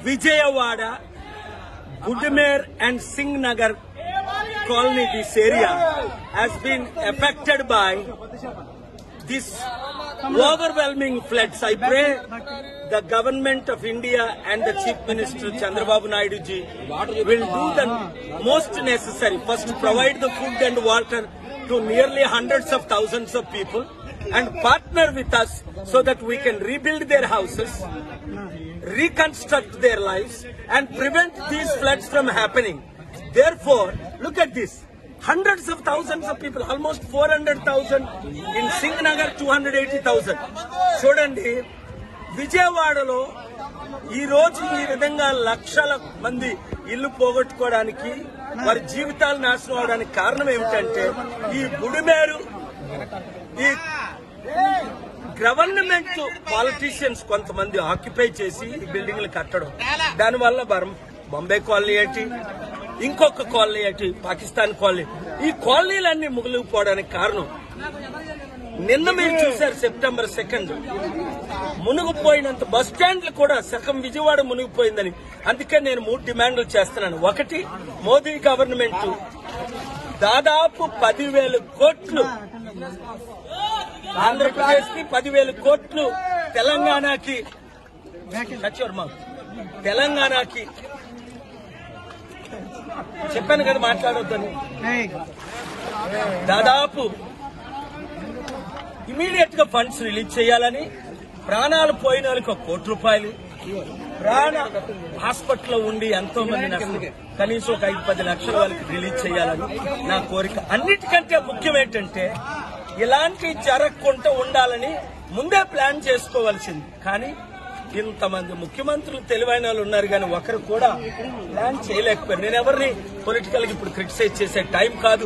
Vijayawada, Budimere and Singh Nagar colony, this area has been affected by this overwhelming floods. I pray the government of India and the Chief Minister Chandrababu Naidu ji will do the most necessary. First, provide the food and water to nearly hundreds of thousands of people and partner with us so that we can rebuild their houses, reconstruct their lives and prevent these floods from happening. Therefore, look at this. Hundreds of thousands of people, almost 400,000 in Singh Nagar, 280,000. చూడండి విజయవాడలో ఈ రోజు ఈ విధంగా లక్షల మంది ఇల్లు పోగొట్టుకోవడానికి వారి జీవితాలు నాశనం అవడానికి కారణం ఏమిటంటే ఈ బుడిమేరు ఈ గవర్నమెంట్ పాలిటీషియన్స్ కొంతమంది ఆక్యుపై చేసి ఈ బిల్డింగ్లు కట్టడం, దానివల్ల బాంబే కాలనీ ఏంటి, ఇంకొక కాలనీ ఏంటి, పాకిస్తాన్ కాలనీ, ఈ కాలనీలన్నీ ముగిలిపోవడానికి కారణం నిన్న మీరు చూశారు సెప్టెంబర్ 2 మునిగిపోయినంత బస్ స్టాండ్లు కూడా సగం విజయవాడ మునిగిపోయిందని. అందుకే నేను 3 డిమాండ్లు చేస్తున్నాను. ఒకటి, మోదీ గవర్నమెంట్ దాదాపు 10,000 కోట్లు ఆంధ్రప్రదేశ్ కి, 10,000 కోట్లు తెలంగాణకి, తెలంగాణకి చెప్పాను కదా మాట్లాడొద్దని, దాదాపు ఇమీడియట్ గా ఫండ్స్ రిలీజ్ చేయాలని, ప్రాణాలు పోయిన వాళ్ళకి 1 కోటి రూపాయలు, ప్రాణ హాస్పిటల్లో ఉండి ఎంతో మంది కనీసం ఒక 5-10 లక్షల వాళ్ళకి రిలీజ్ చేయాలని నా కోరిక. అన్నిటికంటే ముఖ్యం ఏంటంటే ఇలాంటి జరగకుండా ఉండాలని ముందే ప్లాన్ చేసుకోవాల్సింది. కానీ ఇంతమంది ముఖ్యమంత్రులు తెలివైన వాళ్ళు ఉన్నారు కానీ ఒకరు కూడా ప్లాన్ చేయలేకపోయారు. నేను ఎవరిని పొలిటికల్ గా ఇప్పుడు క్రిటిసైజ్ చేసే టైం కాదు.